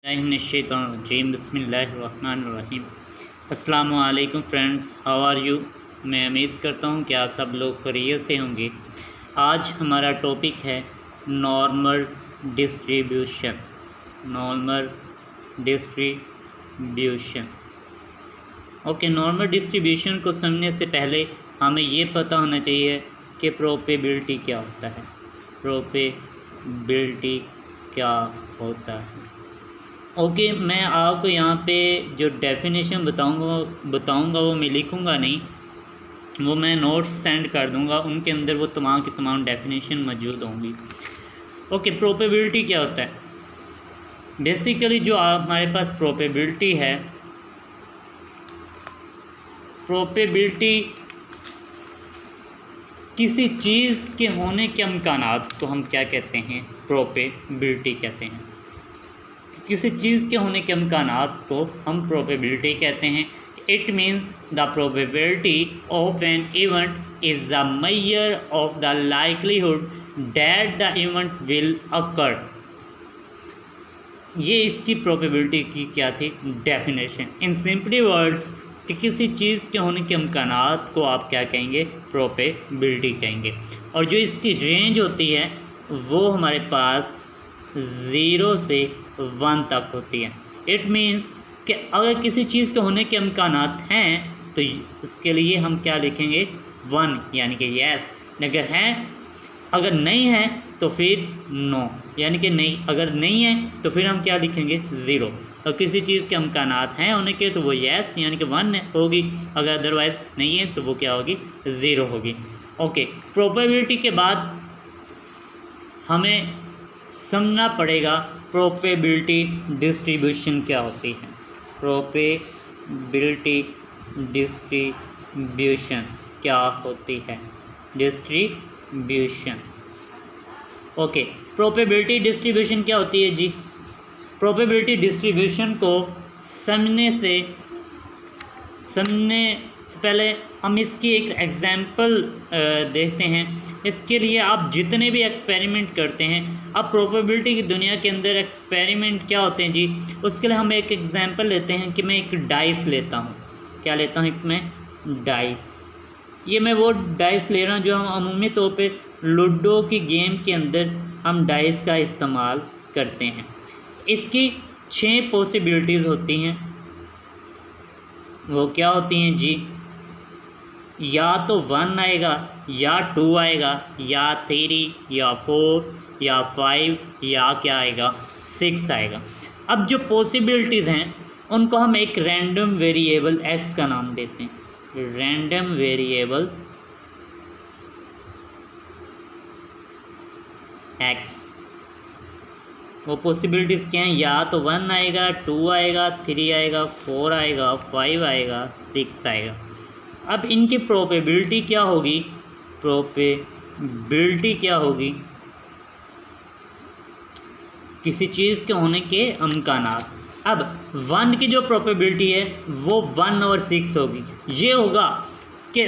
बिस्मिल्लाहिर्रहमानिर्रहीम बिस्मिल्लाहिर्रहमानिर्रहीम। अस्सलामु अलैकुम फ्रेंड्स, हाउ आर यू। मैं उम्मीद करता हूँ कि आप सब लोग खैरियत से होंगे। आज हमारा टॉपिक है normal distribution. Normal distribution okay, normal distribution को समझने से पहले हमें ये पता होना चाहिए कि प्रोबेबिलिटी क्या होता है। प्रोबेबिलिटी क्या होता है। ओके, मैं आपको यहाँ पे जो डेफिनेशन बताऊँगा वो मैं लिखूँगा नहीं, वो मैं नोट्स सेंड कर दूँगा। उनके अंदर वो तमाम की तमाम डेफिनेशन मौजूद होंगी। ओके, प्रोबेबिलिटी क्या होता है। बेसिकली जो हमारे पास प्रोबेबिलिटी है, प्रोबेबिलिटी किसी चीज़ के होने के इम्कानात को हम क्या कहते हैं, प्रोबेबिलिटी कहते हैं। किसी चीज़ के होने के इम्कानात को हम प्रोबेबिलिटी कहते हैं। It means the probability of an event is the measure of the likelihood that the event will occur. ये इसकी प्रोबेबिलिटी की क्या थी, डेफिनेशन। इन सिंपली वर्ड्स कि किसी चीज़ के होने के इम्कानात को आप क्या कहेंगे, प्रोबेबिलिटी कहेंगे। और जो इसकी रेंज होती है वो हमारे पास 0 से 1 तक होती है। इट मीन्स कि अगर किसी चीज़ के होने के इम्कानात हैं तो उसके लिए हम क्या लिखेंगे, 1 यानी कि यस। अगर है, अगर नहीं है तो फिर नो यानी कि नहीं। अगर नहीं है तो फिर हम क्या लिखेंगे, 0। और किसी चीज़ के इम्कानात हैं होने के तो वो यस यानी कि 1 होगी। अगर अदरवाइज़ नहीं है तो वो क्या होगी, 0 होगी। ओके, प्रोबेबिलिटी के बाद हमें समझना पड़ेगा प्रोबेबिलिटी डिस्ट्रीब्यूशन क्या होती है। प्रोबेबिलिटी डिस्ट्रीब्यूशन क्या होती है, डिस्ट्रीब्यूशन। ओके, प्रोबेबिलिटी डिस्ट्रीब्यूशन क्या होती है जी। प्रोबेबिलिटी डिस्ट्रीब्यूशन को समझने से पहले हम इसकी एक एग्जांपल देखते हैं। इसके लिए आप जितने भी एक्सपेरिमेंट करते हैं, अब प्रोबेबिलिटी की दुनिया के अंदर एक्सपेरिमेंट क्या होते हैं जी, उसके लिए हम एक एग्जांपल लेते हैं कि मैं एक डाइस लेता हूँ। क्या लेता हूँ, एक मैं डाइस। ये मैं वो डाइस ले रहा हूँ जो हम अमूमी तौर पे लूडो की गेम के अंदर हम डाइस का इस्तेमाल करते हैं। इसकी 6 पॉसिबिलिटीज़ होती हैं। वो क्या होती हैं जी, या तो 1 आएगा, या 2 आएगा, या 3, या 4, या 5, या क्या आएगा, 6 आएगा। अब जो पॉसिबिलिटीज़ हैं उनको हम एक रैंडम वेरिएबल एक्स का नाम देते हैं। Random variable x. वो पॉसिबिलिटीज़ क्या हैं, या तो 1 आएगा, 2 आएगा, 3 आएगा, 4 आएगा, 5 आएगा, 6 आएगा। अब इनकी प्रोबेबिलिटी क्या होगी, प्रोबेबिलिटी क्या होगी, किसी चीज़ के होने के इम्कानात। अब 1 की जो प्रोबेबिलिटी है वो 1/6 होगी। ये होगा कि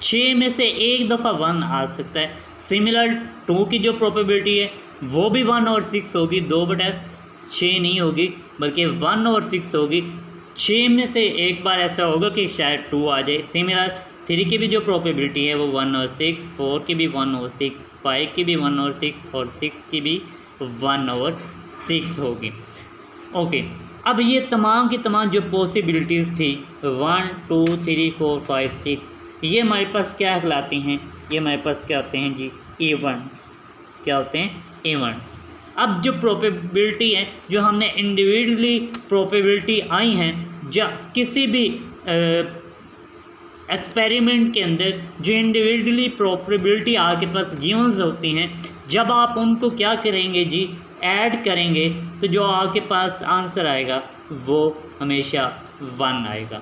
6 में से एक दफ़ा 1 आ सकता है। सिमिलर 2 की जो प्रोबेबिलिटी है वो भी 1/6 होगी, 2/6 नहीं होगी बल्कि 1/6 होगी। 6 में से एक बार ऐसा होगा कि शायद 2 आ जाए। सिमिलर 3 की भी जो प्रोबेबिलिटी है वो 1/6, 4 की भी 1/6, 5 की भी 1/6 और 6 की भी 1/6 होगी। ओके, अब ये तमाम की तमाम जो पॉसिबिलिटीज़ थी 1, 2, 3, 4, 5, 6, ये हमारे पास क्या कहलाती हैं, ये हमारे पास क्या होते हैं जी, इवेंट्स। क्या होते हैं, इवेंट्स। अब जो प्रोबेबिलिटी है, जो हमने इंडिविजुअली प्रोबेबिलिटी आई हैं, जब किसी भी एक्सपेरिमेंट के अंदर जो इंडिविजुअली प्रोबेबिलिटी आपके पास गिवन्स होती हैं, जब आप उनको क्या करेंगे जी, ऐड करेंगे तो जो आपके पास आंसर आएगा वो हमेशा 1 आएगा।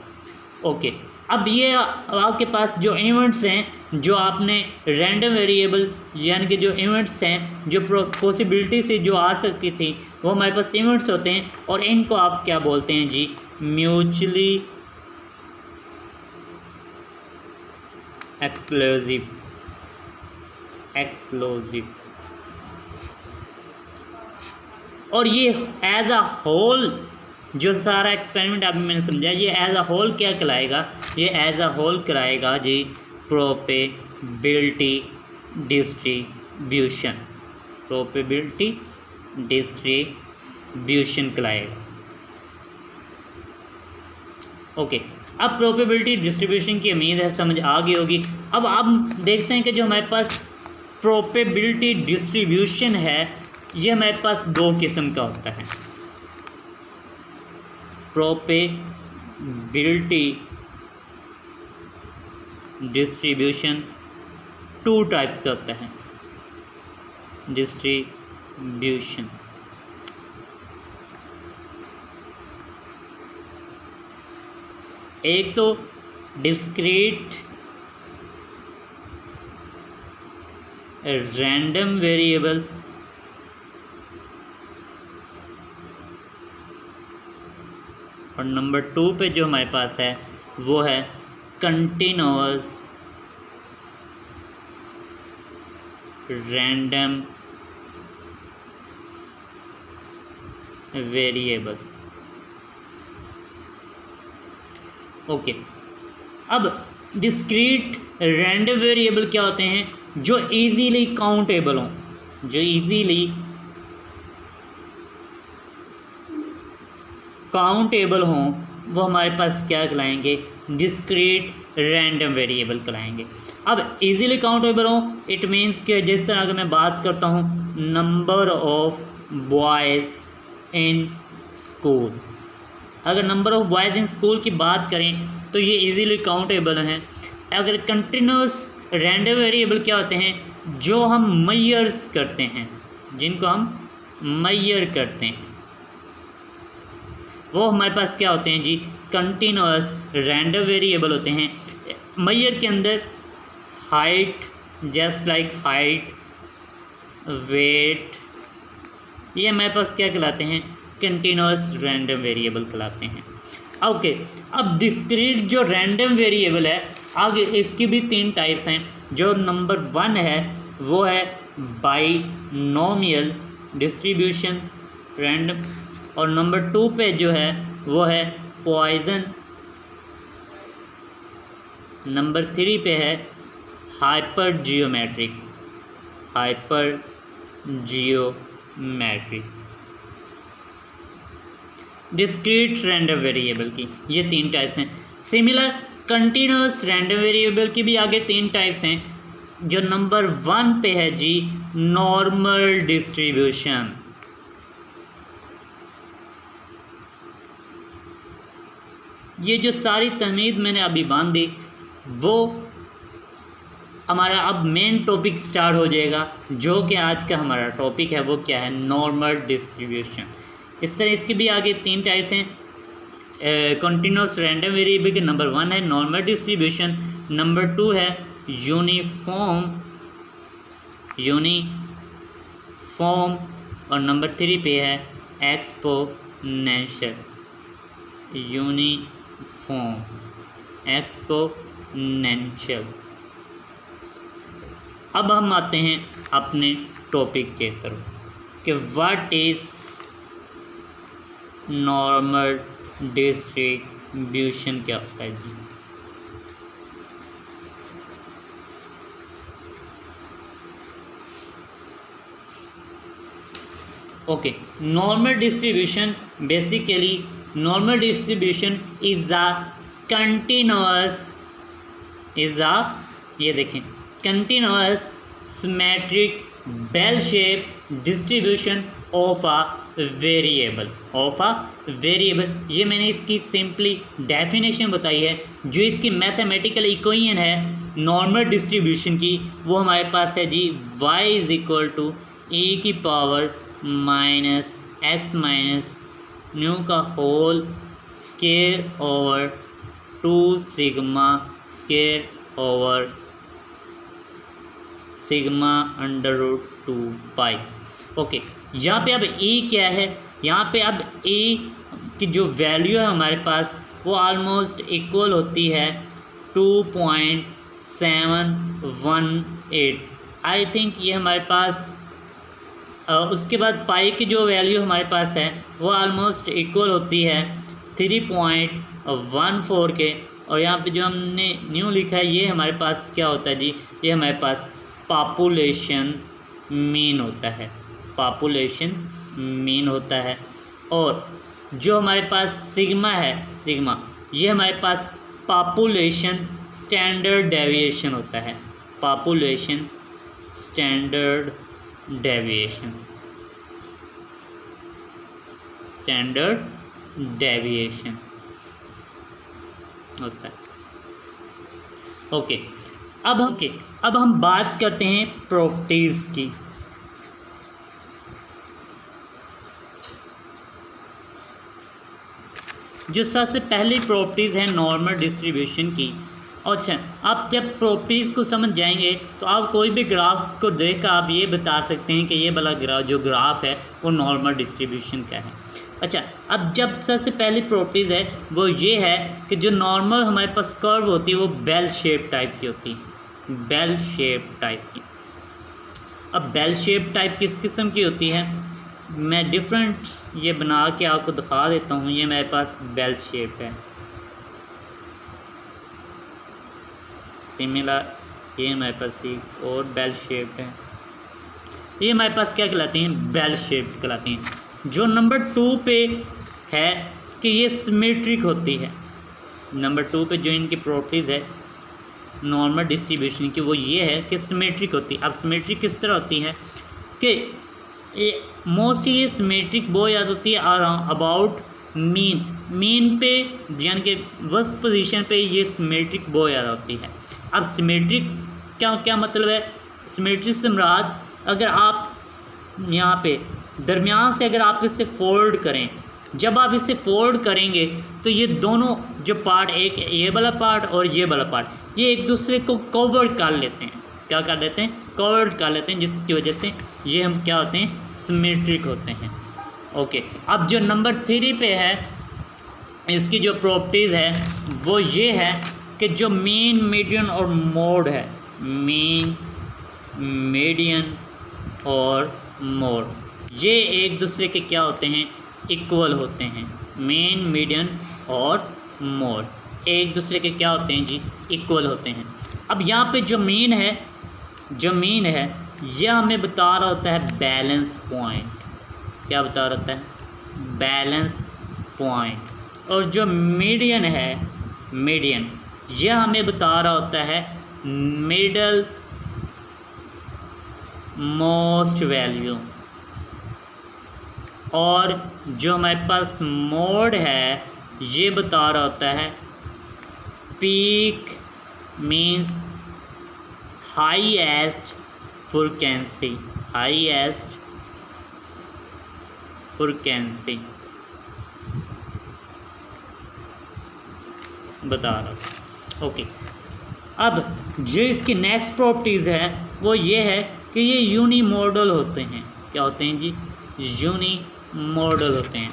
ओके, अब ये आपके पास जो इवेंट्स हैं, जो आपने रैंडम वेरिएबल यानी कि जो इवेंट्स हैं, जो पॉसिबिलिटी से जो आ सकती थी, वो हमारे पास इवेंट्स होते हैं। और इनको आप क्या बोलते हैं जी, म्यूचुअली एक्सक्लूसिव। और ये एज अ होल जो सारा एक्सपेरिमेंट अभी मैंने समझाया, ये एज अ होल क्या कहलाएगा, ये एज अ होल कराएगा जी प्रोबेबिलिटी डिस्ट्रीब्यूशन, प्रोबेबिलिटी डिस्ट्रीब्यूशन कहलाएगा। ओके, अब प्रोबेबिलिटी डिस्ट्रीब्यूशन की उम्मीद है समझ आ गई होगी। अब देखते हैं कि जो हमारे पास प्रोबेबिलिटी डिस्ट्रीब्यूशन है ये हमारे पास दो किस्म का होता है। प्रोबेबिलिटी डिस्ट्रीब्यूशन टू टाइप्स का होता है। डिस्ट्रीब्यूशन एक तो डिस्क्रीट रैंडम वेरिएबल, और नंबर 2 पे जो हमारे पास है वो है कंटिन्यूअस रैंडम वेरिएबल। ओके, अब डिस्क्रीट रैंडम वेरिएबल क्या होते हैं, जो इजीली काउंटेबल हों, जो इजीली काउंटेबल हों, वो हमारे पास क्या कहलाएंगे, डिस्क्रीट रैंडम वेरिएबल कहलाएंगे। अब इजीली काउंटेबल हों इट मीन्स कि जिस तरह अगर मैं बात करता हूँ number of boys in school, अगर number of boys in school की बात करें तो ये इजीली काउंटेबल हैं। अगर कंटिन्यूस रैंडम वेरिएबल क्या होते हैं, जो हम मेजर्स करते हैं, जिनको हम मेजर करते हैं, वो हमारे पास क्या होते हैं जी, कंटिन्यूस रैंडम वेरिएबल होते हैं। मेजर के अंदर height, just like height, weight, ये हमारे पास क्या कहलाते हैं, कंटिन्यूस रैंडम वेरिएबल कहलाते हैं। ओके, अब डिस्क्रीट जो रैंडम वेरिएबल है, आगे इसकी भी 3 टाइप्स हैं। जो नंबर 1 है वो है बाइनोमियल डिस्ट्रीब्यूशन रैंडम, और नंबर 2 पे जो है वो है पॉइजन, नंबर 3 पे है hyper geometric, hyper geometric. Discrete random variable की ये 3 टाइप्स हैं। सिमिलर कंटिन्यूस रैंडम वेरिएबल की भी आगे 3 टाइप्स हैं। जो नंबर 1 पे है जी नॉर्मल डिस्ट्रीब्यूशन, ये जो सारी तमीद मैंने अभी बांध दी वो हमारा अब मेन टॉपिक स्टार्ट हो जाएगा, जो कि आज का हमारा टॉपिक है वो क्या है, नॉर्मल डिस्ट्रीब्यूशन। इस तरह इसकी भी आगे 3 टाइप्स हैं। कंटिन्यूस रैंडम वेरिएबल के नंबर 1 है नॉर्मल डिस्ट्रीब्यूशन, नंबर 2 है यूनिफॉर्म, और नंबर 3 पे है एक्सपोनेंशियल, यूनिफॉर्म एक्सपोनेंशियल। अब हम आते हैं अपने टॉपिक के तरफ कि व्हाट इज़ नॉर्मल डिस्ट्रीब्यूशन क्या होता है जी। Okay, normal distribution basically normal distribution is a continuous, ये देखें continuous symmetric bell shape distribution of a variable, ये मैंने इसकी सिंपली डेफिनेशन बताई है। जो इसकी मैथमेटिकल इक्वेशन है नॉर्मल डिस्ट्रीब्यूशन की वो हमारे पास है जी y is equal to e की power minus X minus mu का whole square over 2 sigma square over sigma under root 2 pi. Okay, यहाँ पे अब e क्या है, यहाँ पे अब e की जो वैल्यू है हमारे पास वो ऑलमोस्ट इक्वल होती है 2.718। आई थिंक ये हमारे पास उसके बाद पाई की जो वैल्यू हमारे पास है वो ऑलमोस्ट इक्वल होती है 3.14 के। और यहाँ पे जो हमने न्यू लिखा है ये हमारे पास क्या होता है जी, ये हमारे पास पॉपुलेशन मीन होता है, पॉपुलेशन मीन होता है। और जो हमारे पास सिग्मा है, सिग्मा ये हमारे पास पॉपुलेशन स्टैंडर्ड डेविएशन होता है, population standard deviation, standard deviation होता है। ओके, अब हम बात करते हैं प्रॉपर्टीज़ की। जो सबसे पहली प्रॉपर्टीज़ है नॉर्मल डिस्ट्रीब्यूशन की। अच्छा, आप जब प्रॉपर्टीज़ को समझ जाएंगे तो आप कोई भी ग्राफ को देख कर आप ये बता सकते हैं कि ये वाला ग्राफ है वो नॉर्मल डिस्ट्रीब्यूशन का है। अच्छा, अब जब सबसे पहली प्रॉपर्टीज़ है वो ये है कि जो नॉर्मल हमारे पास कर्व होती है वो बेल शेप टाइप की होती है, बेल शेप टाइप की। अब बेल शेप टाइप किस किस्म की होती है, मैं डिफरेंट ये बना के आपको दिखा देता हूँ। ये मेरे पास बेल शेप है, सिमिलर ये मेरे पास एक और बेल शेप है। ये हमारे पास क्या कहलाते हैं, बेल शेप कहलाते हैं। जो नंबर 2 पे है कि ये सिमेट्रिक होती है, नंबर 2 पे जो इनकी प्रॉपर्टीज़ है नॉर्मल डिस्ट्रीब्यूशन की वो ये है कि सिमेट्रिक होती है। अब सिमेट्रिक किस तरह होती है कि मोस्टली ये सिमेट्रिक वो याद होती है अबाउट मीन, मीन पे यानी कि फर्स्ट पोजीशन पे ये सिमेट्रिक वो याद होती है। अब सिमेट्रिक क्या मतलब है, सिमेट्रिक से मुराद अगर आप यहाँ पे दरमियान से अगर आप इसे फोल्ड करें, जब आप इसे फोल्ड करेंगे तो ये दोनों जो पार्ट, एक ये वाला पार्ट और ये वाला पार्ट, ये एक दूसरे को कवर कर लेते हैं। क्या कर लेते हैं, कवर कर लेते हैं, जिसकी वजह से ये हम क्या होते हैं, सिमेट्रिक होते हैं। ओके, अब जो नंबर 3 पे है इसकी जो प्रॉपर्टीज़ है वो ये है कि जो मीन, मीडियन और मोड है, मीन, मीडियन और मोड, ये एक दूसरे के क्या होते हैं, इक्वल होते हैं। मीन, मीडियन और मोड एक दूसरे के क्या होते हैं जी, इक्वल होते हैं। अब यहाँ पे जो मीन है, जो मीन है यह हमें बता रहा होता है बैलेंस पॉइंट। क्या बता रहा होता है, बैलेंस पॉइंट। और जो मीडियन है, मीडियन यह हमें बता रहा होता है मिडल मोस्ट वैल्यू। और जो हमारे पास मोड है ये बता रहा होता है peak means highest frequency, highest frequency बता रहा। ओके, अब जो इसकी नेक्स्ट प्रॉपर्टीज़ है वो ये है कि ये यूनिमोडल होते हैं। क्या होते हैं जी, यूनिमोडल होते हैं।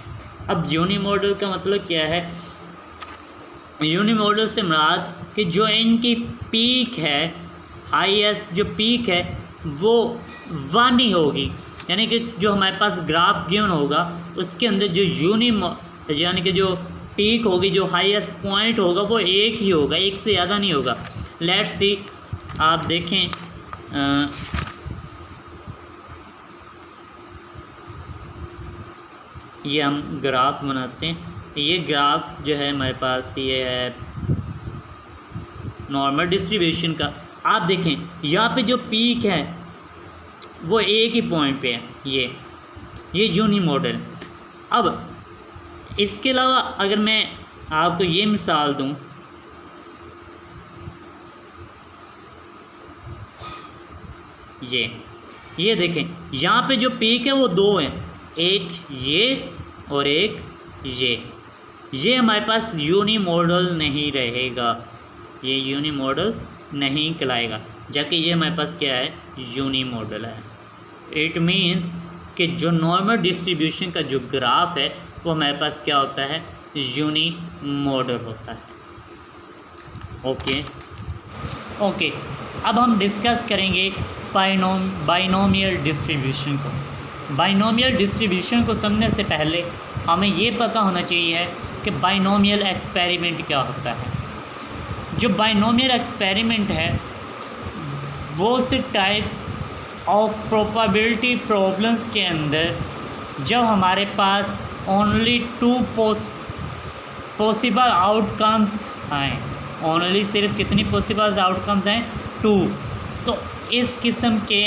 अब यूनिमोडल का मतलब क्या है, यूनिमोडल से मुराद कि जो इनकी पीक है, हाईएस्ट जो पीक है वो 1 ही होगी, यानी कि जो हमारे पास ग्राफ गिवन होगा उसके अंदर जो यानी कि जो पीक होगी, जो हाईएस्ट पॉइंट होगा वो एक ही होगा, एक से ज़्यादा नहीं होगा। लेट्स सी, आप देखें ये हम ग्राफ बनाते हैं। ये ग्राफ जो है हमारे पास ये है नॉर्मल डिस्ट्रीब्यूशन का। आप देखें यहाँ पे जो पीक है वो एक ही पॉइंट पे है, ये यूनिमोडल। अब इसके अलावा अगर मैं आपको ये मिसाल दूं, ये देखें यहाँ पे जो पीक है वो 2 हैं, एक ये और एक ये हमारे पास यूनिमोडल नहीं रहेगा, ये यूनिमोडल नहीं कहलाएगा, जबकि ये हमारे पास क्या है, यूनिमोडल है। इट मीन्स कि जो नॉर्मल डिस्ट्रीब्यूशन का जो ग्राफ है वो हमारे पास क्या होता है, यूनिमोडल होता है। ओके, अब हम डिस्कस करेंगे बाइनोमियल डिस्ट्रीब्यूशन को। बाइनोमियल डिस्ट्रीब्यूशन को समझने से पहले हमें ये पता होना चाहिए कि बाइनोमियल एक्सपेरिमेंट क्या होता है। जो बाइनोमियल एक्सपेरिमेंट है वो से टाइप्स ऑफ प्रोबेबिलिटी प्रॉब्लम्स के अंदर जब हमारे पास ओनली टू पॉसिबल आउटकम्स आए, ओनली सिर्फ कितनी पॉसिबल आउटकम्स हैं, 2, तो इस किस्म के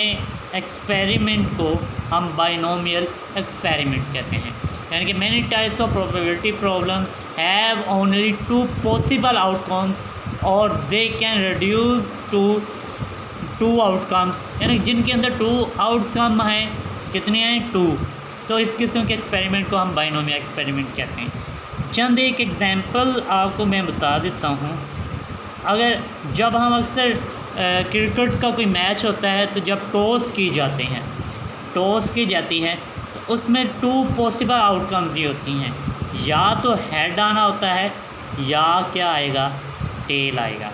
एक्सपेरिमेंट को हम बाइनोमियल एक्सपेरिमेंट कहते हैं। यानी कि many types of probability problems have only 2 possible outcomes और they can reduce to 2 outcomes, यानी जिनके अंदर 2 आउटकम हैं, कितने हैं, 2। तो इस किस्म के एक्सपेरिमेंट को हम बाइनोमियल एक्सपेरिमेंट कहते हैं। चंद एक एग्जांपल आपको मैं बता देता हूँ। अगर जब हम अक्सर क्रिकेट का कोई मैच होता है तो जब टॉस की जाती है तो उसमें 2 पॉसिबल आउटकम्स ये होती हैं, या तो हेड आना होता है या क्या आएगा, टेल आएगा।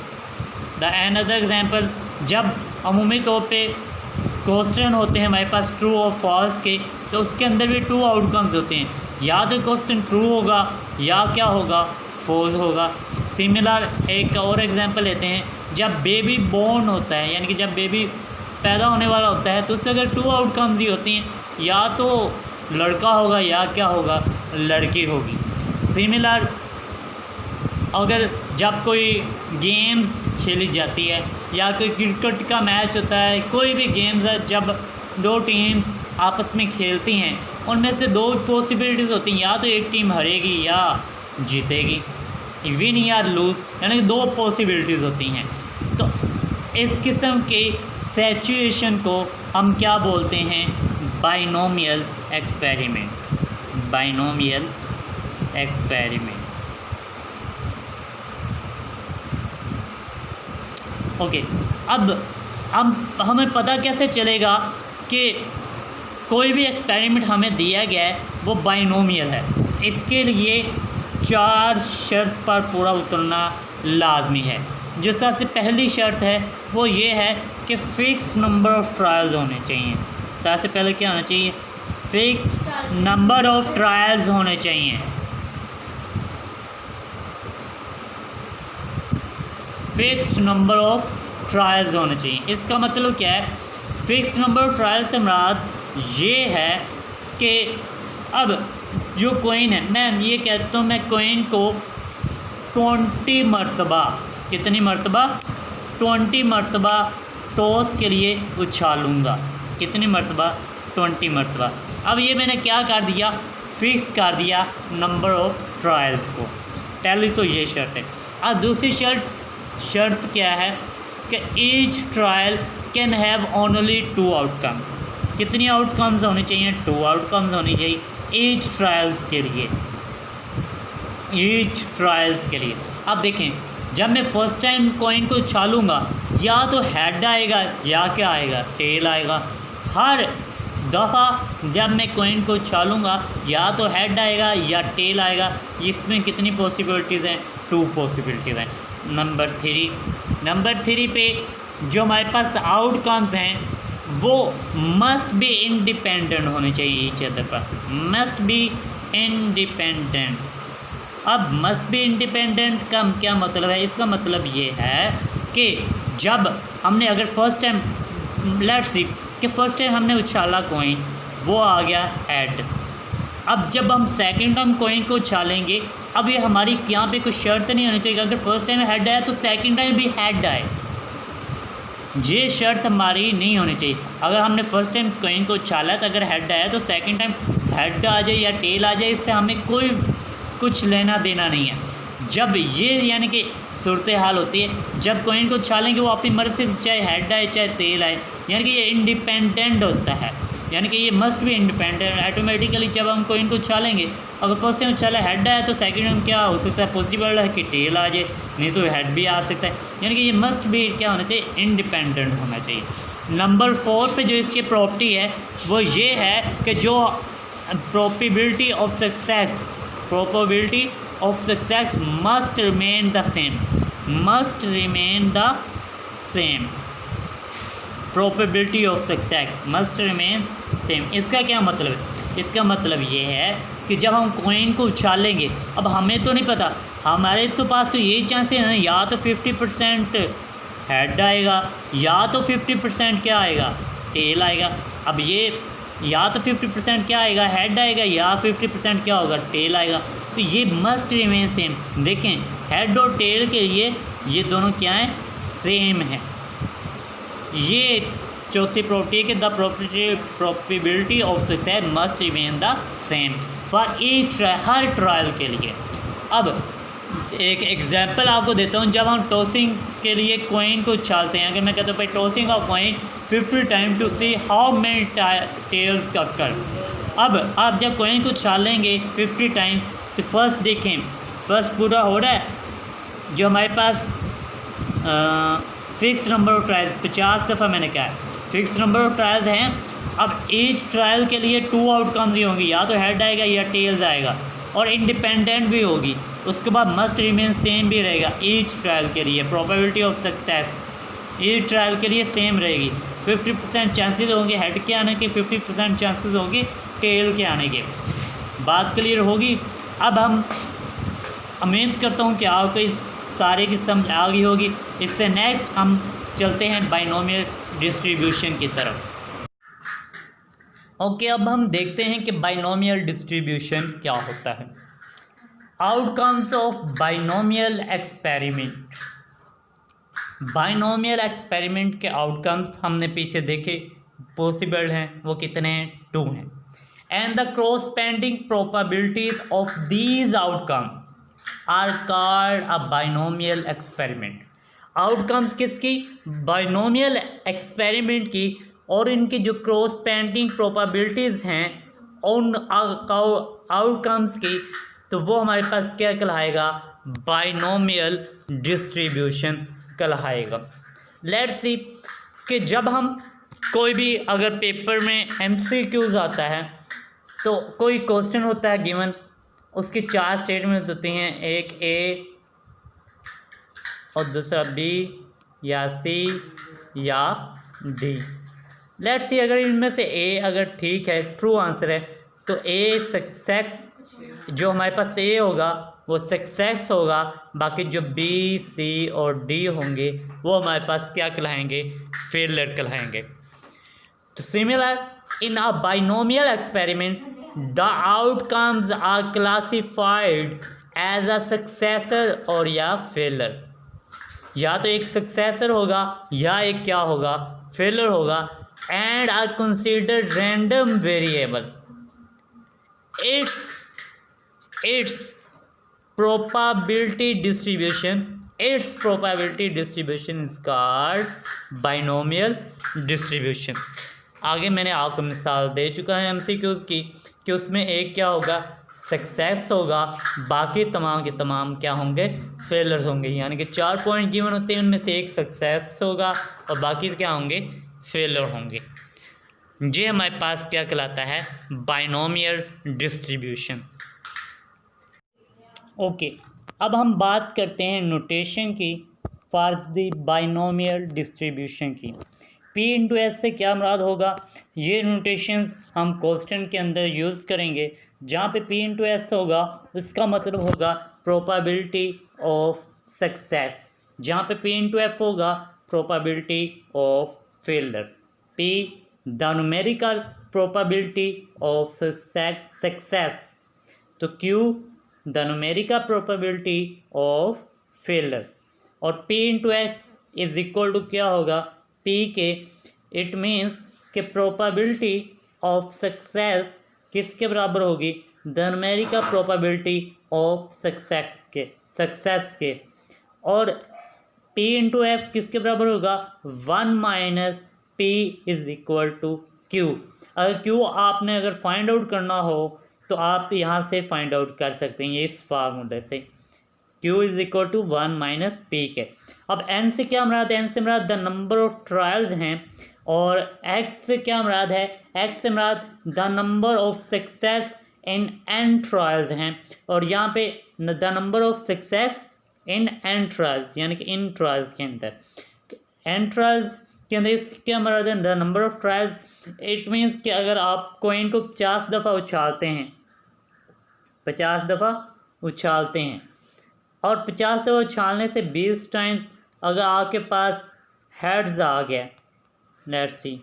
द अनदर एग्जांपल, जब अमूमी तौर पे क्वेश्चन होते हैं हमारे पास ट्रू और फॉल्स के, तो उसके अंदर भी 2 आउटकम्स होते हैं, या तो क्वेश्चन ट्रू होगा या क्या होगा, फॉल्स होगा। सिमिलर एक और एग्जांपल लेते हैं, जब बेबी बोर्न होता है, यानी कि जब बेबी पैदा होने वाला होता है तो उससे अगर 2 आउटकम्स ही होती हैं, या तो लड़का होगा या क्या होगा, लड़की होगी। सिमिलर अगर जब कोई गेम्स खेली जाती है या कोई क्रिकेट का मैच होता है, कोई भी गेम्स है, जब 2 टीम्स आपस में खेलती हैं उनमें से 2 पॉसिबिलिटीज़ होती हैं, या तो एक टीम हारेगी या जीतेगी, विन या लूज़, यानी कि 2 पॉसिबिलिटीज़ होती हैं। तो इस किस्म के सिचुएशन को हम क्या बोलते हैं, binomial experiment. Binomial experiment. Okay, अब हमें पता कैसे चलेगा कि कोई भी एक्सपेरिमेंट हमें दिया गया है वो बाइनोमियल है। इसके लिए 4 शर्त पर पूरा उतरना लाजमी है। जो सबसे पहली शर्त है वो ये है कि फ़िक्स्ड नंबर ऑफ़ ट्रायल्स होने चाहिए। सबसे पहले क्या होना चाहिए, फ़िक्स्ड नंबर ऑफ़ ट्रायल्स होने चाहिए। फ़िक्स्ड नंबर ऑफ़ ट्रायल्स होने चाहिए। इसका मतलब क्या है, फ़िक्स्ड नंबर ऑफ़ ट्रायल्स से मुराद ये है कि अब जो कॉइन है, मैं ये कहता हूँ मैं कॉइन को 20 मरतबा, कितनी मरतबा, 20 मरतबा टॉस के लिए उछालूँगा। कितनी मरतबा, 20 मरतबा। अब ये मैंने क्या कर दिया, फिक्स कर दिया नंबर ऑफ़ ट्रायल्स को। पहली तो ये शर्त है। अब दूसरी शर्त क्या है कि each trial can have only 2 outcomes. कितनी आउटकम्स होनी चाहिए, 2 आउटकम्स होनी चाहिए ईच ट्रायल्स के लिए, ईच ट्रायल्स के लिए। अब देखें, जब मैं फर्स्ट टाइम कॉइन को उछालूँगा या तो हेड आएगा या क्या आएगा, टेल आएगा। हर दफ़ा जब मैं कॉइन को उछालूँगा या तो हेड आएगा या टेल आएगा। इसमें कितनी पॉसिबिलिटीज़ हैं, 2 पॉसिबिलिटीज़ हैं। नंबर 3 पे जो हमारे पास आउटकम्स हैं वो मस्ट बी इंडिपेंडेंट होने चाहिए ईच अदर पर, मस्ट बी इंडिपेंडेंट। अब मस्ट बी इंडिपेंडेंट का क्या मतलब है, इसका मतलब ये है कि जब हमने अगर फर्स्ट टाइम, लेट्स सी कि फर्स्ट टाइम हमने उछाला कॉइन, वो आ गया हेड। अब जब हम सेकंड टाइम कॉइन को उछालेंगे, अब ये हमारी यहाँ पे कोई शर्त नहीं होनी चाहिए, अगर फर्स्ट टाइम हेड आया तो सेकंड टाइम भी हेड आए, ये शर्त हमारी नहीं होनी चाहिए। अगर हमने फर्स्ट टाइम कॉइन को उछाला तो अगर हेड आया तो सेकंड टाइम हेड आ जाए या टेल आ जाए, इससे हमें कोई कुछ लेना देना नहीं है। जब ये यानी कि सूरत हाल होती है, जब कॉइन को उछालेंगे वो अपनी मर्ज़ी से चाहे हेड आए चाहे टेल आए, यानी कि ये इंडिपेंडेंट होता है, यानी कि ये मस्ट भी इंडिपेंडेंट। ऑटोमेटिकली जब हम कॉइन को उछालेंगे, अगर फर्स्ट टाइम उछाला हेड आया तो सेकंड टाइम क्या हो सकता है, पॉसिबल है कि टेल आ जाए, नहीं तो हेड भी आ सकता है। यानी कि ये मस्ट भी क्या होना चाहिए, इंडिपेंडेंट होना चाहिए। नंबर 4 पे जो इसकी प्रॉपर्टी है वो ये है कि जो probability of success must remain the same, must remain the same. Probability of success must remain same. इसका क्या मतलब है? इसका मतलब ये है कि जब हम कॉइन को उछालेंगे, अब हमें तो नहीं पता, हमारे तो पास तो ये चांसेस हैं, या तो 50% हेड आएगा या तो 50% क्या आएगा, टेल आएगा। अब ये या तो 50% क्या आएगा, हेड आएगा, या 50% क्या होगा, टेल आएगा। तो ये मस्ट रिमेन सेम। देखें हेड और टेल के लिए ये दोनों क्या हैं, सेम है। ये चौथी प्रॉपर्टी है कि the probability of success must remain the same for each her trial के लिए। अब एक एग्जांपल आपको देता हूँ। जब हम टॉसिंग के लिए कॉइन को उछालते हैं, अगर मैं कहता हूँ भाई tossing of coin 50 time to see how many tails का कर। अब आप जब कॉइन को उछालेंगे 50 टाइम, तो फर्स्ट देखें, फर्स्ट पूरा हो रहा है, जो हमारे पास फिक्स नंबर ऑफ ट्रायल्स 50 दफ़ा मैंने कहा है, फिक्स नंबर ऑफ ट्रायल्स हैं। अब ईच ट्रायल के लिए 2 आउटकम्स ही होंगी, या तो हेड आएगा या टेल्स आएगा, और इंडिपेंडेंट भी होगी। उसके बाद मस्ट रिमेन सेम भी रहेगा ईच ट्रायल के लिए। Probability of success each trial के लिए सेम रहेगी। 50% चांसेस होंगे हेड के आने के, 50% चांसेस होंगे टेल के आने के। बात क्लियर होगी? अब हम उम्मीद करता हूँ कि आपको इस सारे की समझ आ गई होगी। इससे नेक्स्ट हम चलते हैं बाइनोमियल डिस्ट्रीब्यूशन की तरफ। ओके, अब हम देखते हैं कि बाइनोमियल डिस्ट्रीब्यूशन क्या होता है। Outcomes of binomial experiment. Binomial experiment के आउटकम्स हमने पीछे देखे, पॉसिबल हैं, वो कितने हैं, 2 हैं। And the corresponding probabilities of these outcome are called a binomial experiment. Outcomes किसकी, बाइनोमियल एक्सपेरिमेंट की, और इनकी जो क्रॉसपेंडिंग प्रोबेबिलिटीज़ हैं उन आउटकम्स की, तो वो हमारे पास क्या कहलाएगा, बाइनोमियल डिस्ट्रीब्यूशन कहलाएगा। लेट्स सी कि जब हम कोई भी अगर पेपर में MCQs आता है, तो कोई क्वेश्चन होता है गिवन, उसकी 4 स्टेटमेंट होती हैं, एक A और दूसरा B या C या D। लेट्स सी अगर इनमें से A अगर ठीक है, ट्रू आंसर है, तो A सक्सेस, जो हमारे पास A होगा वो सक्सेस होगा। बाकी जो B, C और D होंगे वो हमारे पास क्या कहलाएंगे, फेलियर कहलाएंगे। तो similar in a binomial experiment the outcomes are classified as a successor और या फेलियर। या तो एक सक्सेसर होगा या एक क्या होगा, फेलियर होगा। And are considered random variable. its probability distribution is called binomial distribution। आगे मैंने आपको मिसाल दे चुका है MCQs की, कि उसमें एक क्या होगा, सक्सेस होगा, बाकी तमाम के तमाम क्या होंगे, फेलियर्स होंगे। यानी कि 4 पॉइंट गिवन होते हैं, उनमें से एक सक्सेस होगा और बाकी क्या होंगे, फेलियर होंगे। ये हमारे पास क्या कहलाता है, बाइनोमियल डिस्ट्रीब्यूशन। ओके, अब हम बात करते हैं नोटेशन की फॉर द बाइनोमियल डिस्ट्रीब्यूशन की। P/S से क्या मुराद होगा, ये नोटेशन हम क्वेश्चन के अंदर यूज़ करेंगे। जहाँ पे P/S होगा उसका मतलब होगा प्रोबेबिलिटी ऑफ सक्सेस, जहाँ पे P/F होगा probability of failure. P the numerical probability of success, तो Q the numerical probability of failure. और P/S इज इक्वल टू क्या होगा, P के, इट मीन्स कि प्रोबेबिलिटी ऑफ सक्सेस किसके बराबर होगी, the numerical probability of success के। और P/F किसके बराबर होगा, 1 - P is equal to Q। अगर Q आपने अगर फाइंड आउट करना हो तो आप यहाँ से फाइंड आउट कर सकते हैं, इस फार्मूले से, Q is equal to 1 - P के। अब N से क्या मुराद है, N से मुराद द नंबर ऑफ ट्रायल्स हैं, और X से क्या मुराद है, X से मुराद the number of success in N trials हैं। और यहाँ पे the number of success in N trials, यानी कि इन ट्रायल्स के अंदर N ट्रायल्स के अंदर इसके हमारा the number of trials, it means कि अगर आप कॉइन को 50 दफ़ा उछालते हैं, 50 दफ़ा उछालते हैं और 50 दफ़ा उछालने से 20 टाइम्स अगर आपके पास हेड्स आ गया, लेट्स सी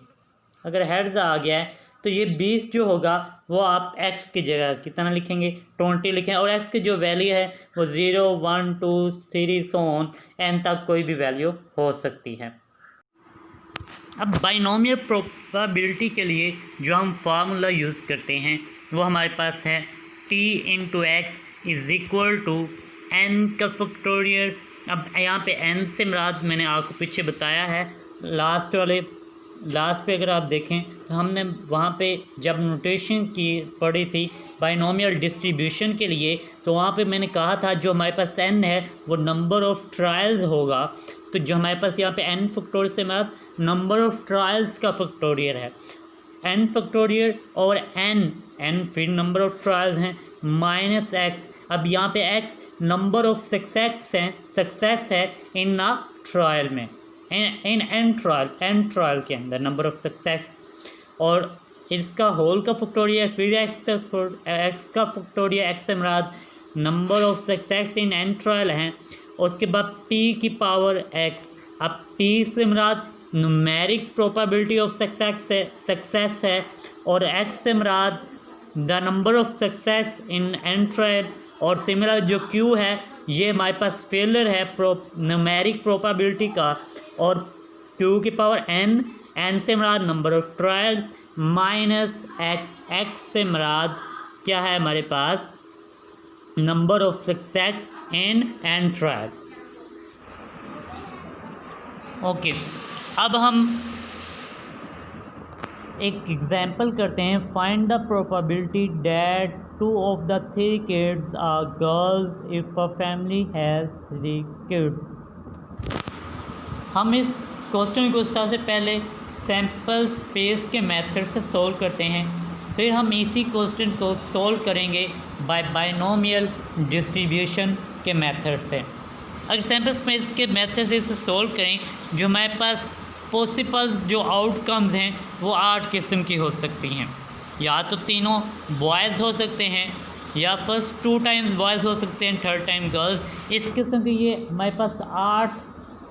अगर हेड्स आ गया है तो ये 20 जो होगा वो आप x की जगह कितना लिखेंगे, 20 लिखें, और x की जो वैल्यू है वो 0, 1, 2, 3 सो ऑन n तक कोई भी वैल्यू हो सकती है। अब बाइनोमियल प्रोबेबिलिटी के लिए जो हम फार्मूला यूज़ करते हैं वो हमारे पास है p into x is equal to n का फैक्टोरियल। अब यहाँ पे n से मुराद मैंने आपको पीछे बताया है, लास्ट पे अगर आप देखें तो हमने वहाँ पे जब नोटेशन की पढ़ी थी बाइनोमियल डिस्ट्रीब्यूशन के लिए, तो वहाँ पे मैंने कहा था जो हमारे पास n है वो नंबर ऑफ़ ट्रायल्स होगा। तो जो हमारे पास यहाँ पे n फैक्टोरियल से मुराद नंबर ऑफ़ ट्रायल्स का फैक्टोरियल है, n फैक्टोरियल और n फिर नंबर ऑफ़ ट्रायल्स हैं माइनस x। अब यहाँ पे x नंबर ऑफ़ सक्सेस है इन ना ट्रायल में, इन एन ट्रायल के अंदर नंबर ऑफ़ सक्सेस, और इसका होल का फैक्टोरियल फिर एक्स का फैक्टोरियल, एक्स से मुराद number of success in N trial हैं। उसके बाद p की पावर x, अब p से मुराद न्यूमेरिक प्रोबेबिलिटी ऑफ सक्सेस है और x से मुराद the number of success in N trial, और सिमिलर जो q है ये हमारे पास फेलियर है न्यूमेरिक प्रोबेबिलिटी का, और q की पावर n से मुराद number of trials minus x से मुराद क्या है हमारे पास number of success in N trial. Okay, अब हम एक एग्जाम्पल करते हैं, find the probability that 2 of the 3 kids are girls if a family has 3 kids। हम इस क्वेश्चन को सबसे पहले सैम्पल स्पेस के मेथड से सॉल्व करते हैं, फिर हम इसी क्वेश्चन को सॉल्व करेंगे बाइनोमियल डिस्ट्रीब्यूशन के मेथड से। अगर सैम्पल स्पेस के मेथड से इसे सॉल्व करें, जो हमारे पास पॉसिबल्स जो आउटकम्स हैं वो 8 किस्म की हो सकती हैं, या तो तीनों बॉयज़ हो सकते हैं, या फर्स्ट 2 टाइम्स बॉयज़ हो सकते हैं, 3rd टाइम गर्ल्स। इस किस्म की ये हमारे पास 8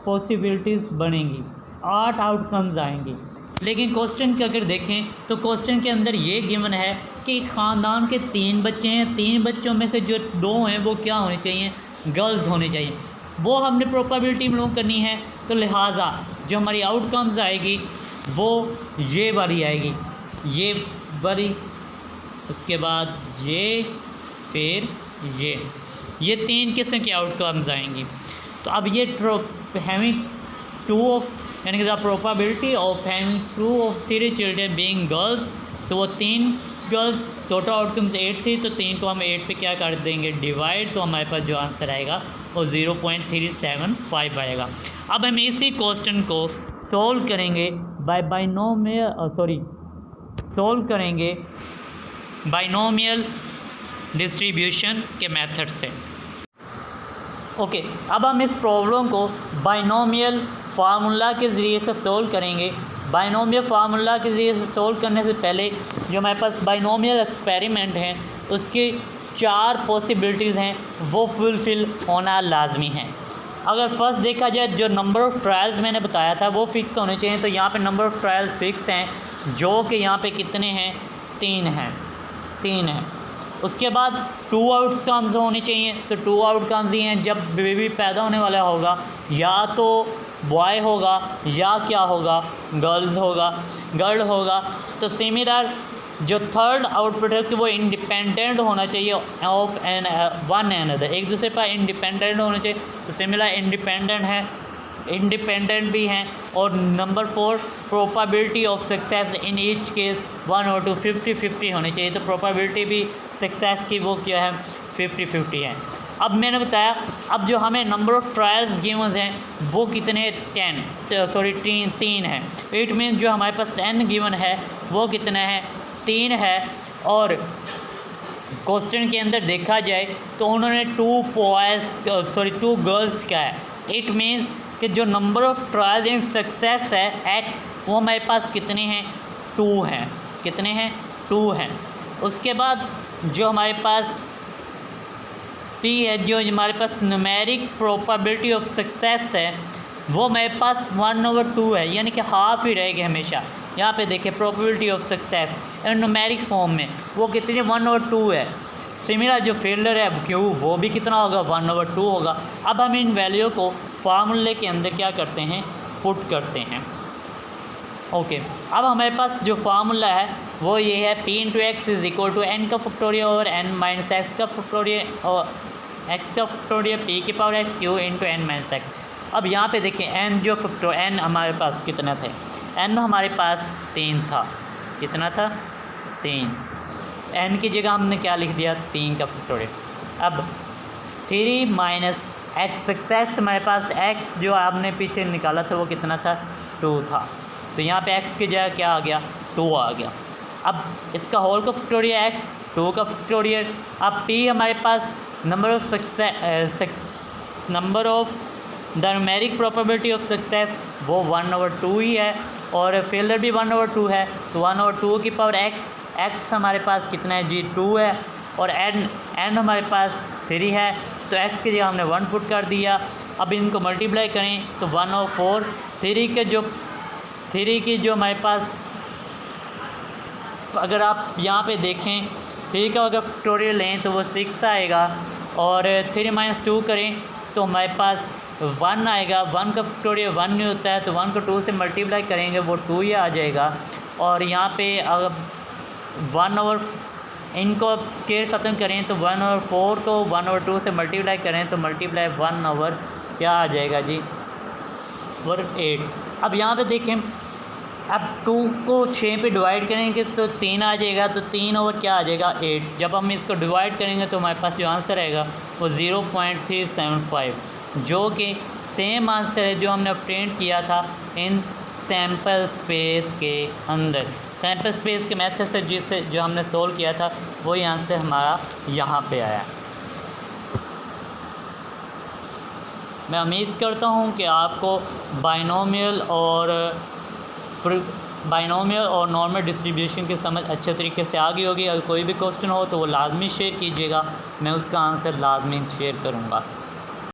पॉसिबिलिटीज़ बनेंगी, 8 आउटकम्स आएंगी। लेकिन क्वेश्चन के अगर देखें तो क्वेश्चन के अंदर ये गिवन है कि ख़ानदान के 3 बच्चे हैं, 3 बच्चों में से जो 2 हैं वो क्या होने चाहिए, गर्ल्स होने चाहिए। वो हमने प्रोबेबिलिटी मालूम करनी है, तो लिहाजा जो हमारी आउटकम्स आएगी वो ये वाली आएगी, ये वाली, उसके बाद ये, फिर ये 3 किस्म की आउटकम्स आएंगी। तो अब ये हैविंग 2 ऑफ यानी कि the probability of having 2 of 3 children being girls, तो वो 3 गर्ल्स, टोटल आउटकम्स 8 थी, तो 3 को हम 8 पे क्या कर देंगे डिवाइड, तो हमारे पास जो आंसर आएगा वो 0.375 आएगा। अब हम इसी क्वेश्चन को सॉल्व करेंगे सॉल्व करेंगे बाइनोमियल डिस्ट्रीब्यूशन के मेथड से। ओके, अब हम इस प्रॉब्लम को बाइनोमियल फार्मूला के ज़रिए से सॉल्व करेंगे। बाइनोमियल फार्मूला के ज़रिए से सॉल्व करने से पहले जो हमारे पास बाइनोमियल एक्सपेरिमेंट हैं उसकी 4 पॉसिबिलिटीज़ हैं वो फुलफ़िल होना लाजमी है। अगर फर्स्ट देखा जाए जो नंबर ऑफ़ ट्रायल्स मैंने बताया था वो फ़िक्स होने चाहिए, तो यहाँ पे नंबर ऑफ़ ट्रायल्स फ़िक्स हैं, जो कि यहाँ पे कितने हैं, 3 हैं। उसके बाद 2 आउटकम्स होने चाहिए, तो 2 आउटकम्स ही हैं, जब बेबी पैदा होने वाला होगा या तो बॉय होगा या क्या होगा, गर्ल होगा। तो सिमिलर जो 3rd आउटपुट है कि वो इंडिपेंडेंट होना चाहिए ऑफ वन अनदर, एक दूसरे पर इंडिपेंडेंट होना चाहिए। तो सिमिलर इंडिपेंडेंट भी हैं। और number 4 probability of success in each case 1 और 2 50-50 होनी चाहिए, तो प्रोबेबिलिटी भी सक्सेस की वो क्या है 50-50 है। अब मैंने बताया, अब जो हमें नंबर ऑफ़ ट्रायल्स गिवन हैं वो कितने 3 हैं। इट मीन्स जो हमारे पास n गिवन है वो कितना है 3 है। और क्वेश्चन के अंदर देखा जाए तो उन्होंने 2 गर्ल्स का है। इट मीन्स कि जो number of trial in success है एक्स, वो हमारे पास कितने हैं, 2 हैं। कितने हैं, 2 हैं। उसके बाद जो हमारे पास P है, जो हमारे पास न्यूमेरिक प्रोबेबिलिटी ऑफ सक्सेस है, वो हमारे पास 1/2 है, यानी कि हाफ ही रहेगी हमेशा। यहाँ पे देखिए probability of success numeric form में वो कितनी 1/2 है। सिमिलर जो फेलियर है क्यों, वो भी कितना होगा, 1/2 होगा। अब हम इन वैल्यू को फार्मूले के अंदर क्या करते हैं, पुट करते हैं। ओके, अब हमारे पास जो फार्मूला है वो ये है, P × x = n का फैक्टोरियल ओवर n - x का फैक्टोरियल और x का फैक्टोरियल P की power x q × n - x। अब यहाँ पे देखिए n जो n हमारे पास कितना थे, n हमारे पास 3 था। कितना था, 3। n की जगह हमने क्या लिख दिया, 3 का फैक्टोरियल। अब 3 - x सक्सेस हमारे पास x जो आपने पीछे निकाला था वो कितना था, 2 था। तो यहाँ पे x की जगह क्या आ गया, 2 आ गया। अब इसका होल का फैक्टोरियल x, 2 का फैक्टोरियल। अब p हमारे पास number of the numeric probability of success वो 1/2 ही है, और फेलियर भी 1/2 है। तो 1/2 की पावर x हमारे पास कितना है जी, 2 है, और n हमारे पास 3 है। तो x की जगह हमने 1 पुट कर दिया। अब इनको मल्टीप्लाई करें तो 1/4, 3 की जो हमारे पास, अगर आप यहाँ पे देखें 3 का अगर फैक्टोरियल लें तो वो 6 आएगा, और 3 - 2 करें तो हमारे पास 1 आएगा। 1 का फैक्टोरियल 1 नहीं होता है, तो 1 को 2 से मल्टीप्लाई करेंगे वो 2 ही आ जाएगा। और यहाँ पे अगर 1 इनको स्केयर ख़त्म करें तो 1/4 को 1/2 से मल्टीप्लाई करें तो मल्टीप्लाई 1 क्या आ जाएगा जी, 8। अब यहाँ पे देखें, अब 2 को 6 पे डिवाइड करेंगे तो 3 आ जाएगा, तो 3 और क्या आ जाएगा, 8। जब हम इसको डिवाइड करेंगे तो हमारे पास जो आंसर आएगा वो 0.375, जो कि सेम आंसर है जो हमने ऑब्टेन किया था इन सैम्पल स्पेस के अंदर। सैम्पल स्पेस के मेथड से जिससे जो हमने सोल्व किया था वही आंसर हमारा यहाँ पे आया। मैं उम्मीद करता हूँ कि आपको बाइनोमियल और नॉर्मल डिस्ट्रीब्यूशन की समझ अच्छे तरीके से आ गई होगी। अगर कोई भी क्वेश्चन हो तो वो लाजमी शेयर कीजिएगा, मैं उसका आंसर लाजमी शेयर करूँगा।